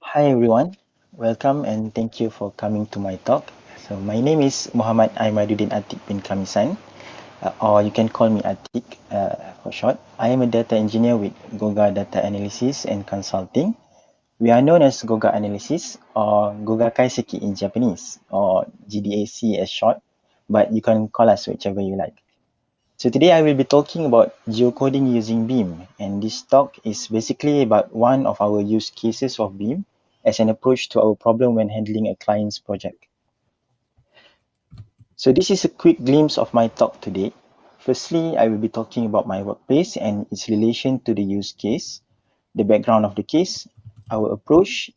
Hi everyone, welcome and thank you for coming to my talk. So my name is Muhammad Aimaduddin Atik bin Kamisan, or you can call me Atik for short. I am a data engineer with Goga Data Analysis and Consulting. We are known as Goga Analysis or Goga Kaiseki in Japanese, or GDAC as short, but you can call us whichever you like. So today I will be talking about geocoding using BEAM, and this talk is basically about one of our use cases of BEAM as an approach to our problem when handling a client's project. So this is a quick glimpse of my talk today. Firstly, I will be talking about my workplace and its relation to the use case, the background of the case, our approach,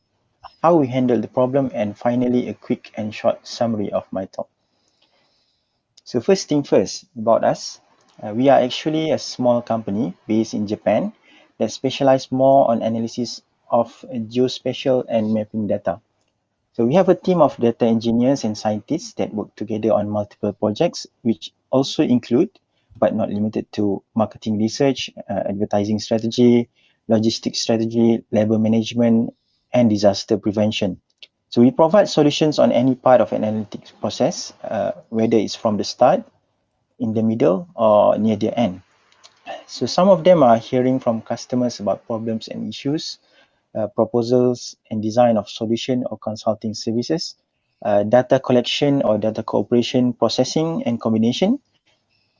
how we handle the problem, and finally a quick and short summary of my talk. So first thing first, about us. We are actually a small company based in Japan that specialize more on analysis of geospatial and mapping data. So we have a team of data engineers and scientists that work together on multiple projects, which also include, but not limited to, marketing research, advertising strategy, logistics strategy, labor management, and disaster prevention. So we provide solutions on any part of an analytics process, whether it's from the start, in the middle, or near the end. So some of them are hearing from customers about problems and issues, proposals and design of solution or consulting services, data collection or data cooperation, processing and combination,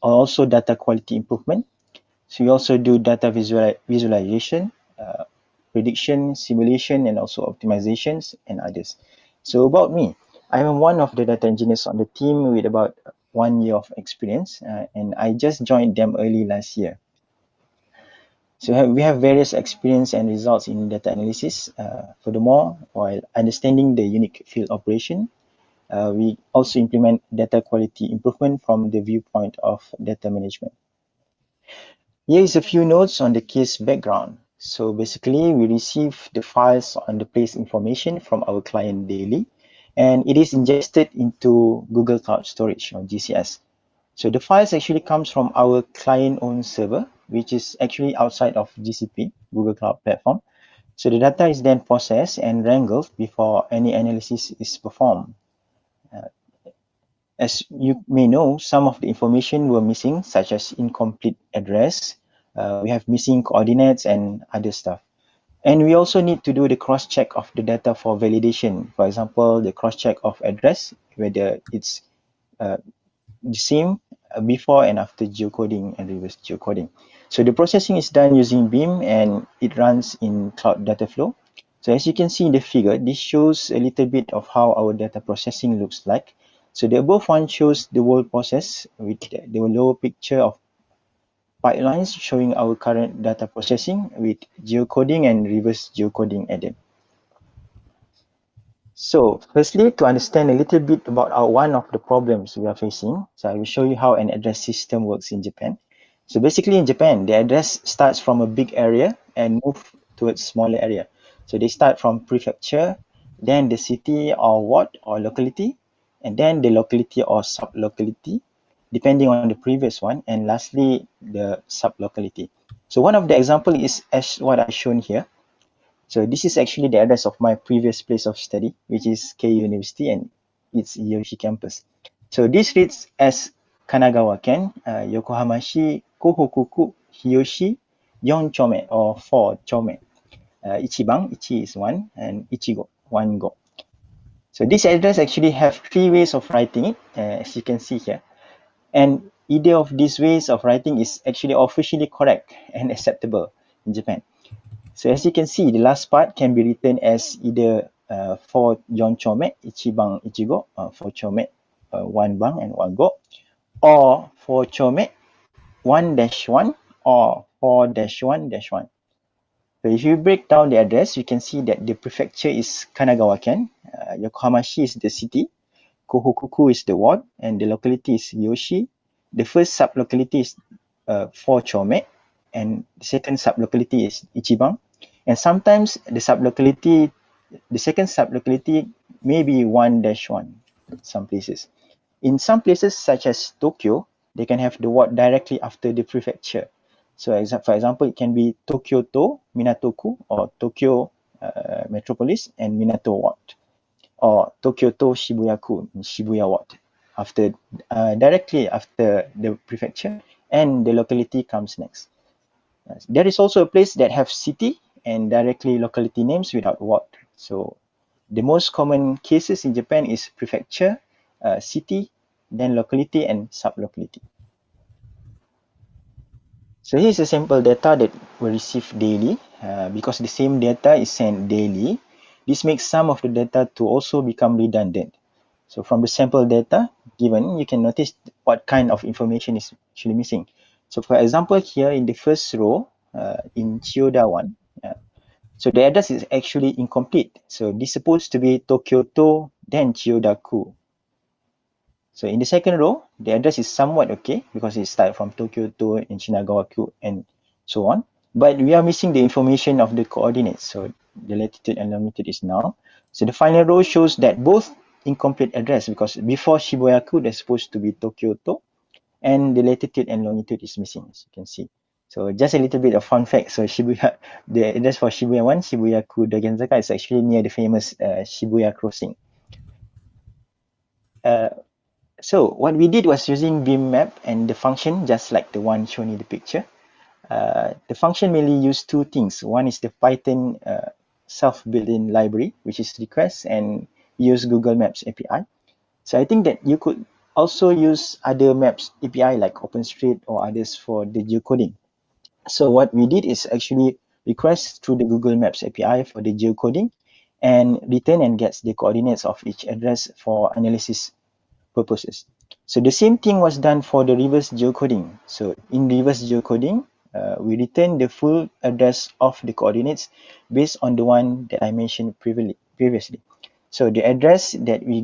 or also data quality improvement. So we also do data visualization, prediction, simulation, and also optimizations and others. So about me, I am one of the data engineers on the team with about 1 year of experience, and I just joined them early last year. So we have various experience and results in data analysis. Furthermore, while understanding the unique field operation, we also implement data quality improvement from the viewpoint of data management. Here is a few notes on the case background. So basically, we receive the files on the place information from our client daily, and it is ingested into Google Cloud Storage or GCS. So the files actually comes from our client-owned server, which is actually outside of GCP, Google Cloud Platform. So the data is then processed and wrangled before any analysis is performed. Uh, as you may know, some of the information were missing, such as incomplete address. We have missing coordinates and other stuff. And we also need to do the cross-check of the data for validation. For example, the cross-check of address, whether it's uh, the same before and after geocoding and reverse geocoding. So the processing is done using BEAM and it runs in Cloud Data Flow. So as you can see in the figure, this shows a little bit of how our data processing looks like. So the above one shows the whole process with the lower picture of pipelines showing our current data processing with geocoding and reverse geocoding added. So firstly, to understand a little bit about one of the problems we are facing, so I will show you how an address system works in Japan. So basically in Japan, the address starts from a big area and move towards smaller area. So they start from prefecture, then the city or ward or locality, and then the locality or sub-locality, depending on the previous one, and lastly, the sub-locality. So one of the example is as what I shown here. So this is actually the address of my previous place of study, which is K University and its Yoshi campus. So this reads as Kanagawa Ken, Yokohamashi Kohokuku Hiyoshi 4 chome or 4 chome. Ichiban, Ichi is 1 and Ichigo, 1 go. So this address actually have 3 ways of writing it, as you can see here. And either of these ways of writing is actually officially correct and acceptable in Japan. So as you can see, the last part can be written as either 4 Chome, Ichiban Ichigo, 4 Chome, 1 bang and 1 go, or 4 Chome, 1 dash 1, or 4 dash 1 dash 1. So if you break down the address, you can see that the prefecture is Kanagawa-ken, Yokohamashi is the city, Kohokuku is the ward, and the locality is Yoshi. The first sub-locality is 4 Chome, and the second sub-locality is Ichiban. And sometimes the second sub-locality may be 1-1 in some places. In some places, such as Tokyo, they can have the ward directly after the prefecture. So for example, it can be Tokyo to Minatoku or Tokyo Metropolis, and Minato Ward, or Tokyo to Shibuya-ku, Shibuya Ward, after directly after the prefecture, and the locality comes next. There is also a place that have city and directly locality names without ward. So the most common cases in Japan is prefecture, city, then locality and sublocality. So here's a sample data that we receive daily. Because the same data is sent daily, this makes some of the data to also become redundant. So from the sample data given, you can notice what kind of information is actually missing. So for example, here in the first row, in Chiyoda 1, so the address is actually incomplete. So this is supposed to be Tokyo to, then Chiyoda-ku. So in the second row, the address is somewhat okay because it starts from Tokyo to and Shinagawa-ku and so on. But we are missing the information of the coordinates. So the latitude and longitude is null. So the final row shows that both incomplete address because before Shibuya-ku, there's supposed to be Tokyo to, and the latitude and longitude is missing, as you can see. So just a little bit of fun fact. So Shibuya, the address for Shibuya 1, Shibuya-ku Dagenzaka, is actually near the famous Shibuya crossing. Uh, So what we did was using beam map and the function just like the one shown in the picture. The function mainly used two things. One is the Python self-built-in library, which is request, and use Google Maps API. So I think that you could also use other maps API like OpenStreet or others for the geocoding. So what we did is actually request through the Google Maps API for the geocoding and return and gets the coordinates of each address for analysis purposes. So the same thing was done for the reverse geocoding. So in reverse geocoding, we return the full address of the coordinates based on the one that I mentioned previously. So the address that we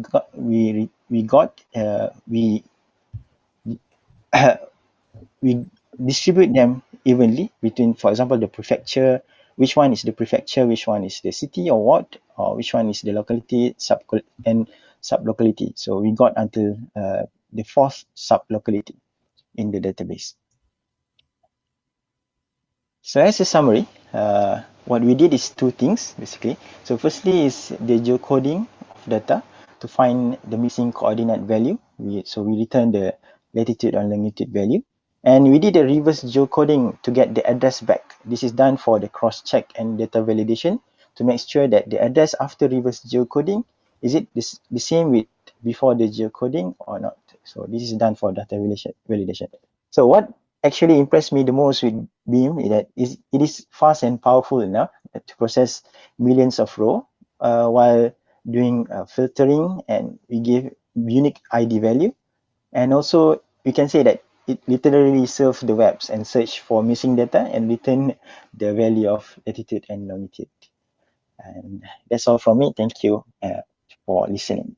distribute them evenly between, for example, the prefecture, which one is the prefecture, which one is the city or ward, or which one is the locality and sublocality. So we got until the fourth sublocality in the database. So as a summary, what we did is two things basically. So firstly is the geocoding of data to find the missing coordinate value. So we return the latitude and longitude value. And we did a reverse geocoding to get the address back. This is done for the cross-check and data validation to make sure that the address after reverse geocoding, is it the same with before the geocoding or not? So this is done for data validation. So what actually impressed me the most with Beam is that it is fast and powerful enough to process millions of rows while doing filtering, and we give unique ID value. And also we can say that it literally surf the webs and search for missing data and return the value of latitude and longitude. And that's all from me. Thank you for listening.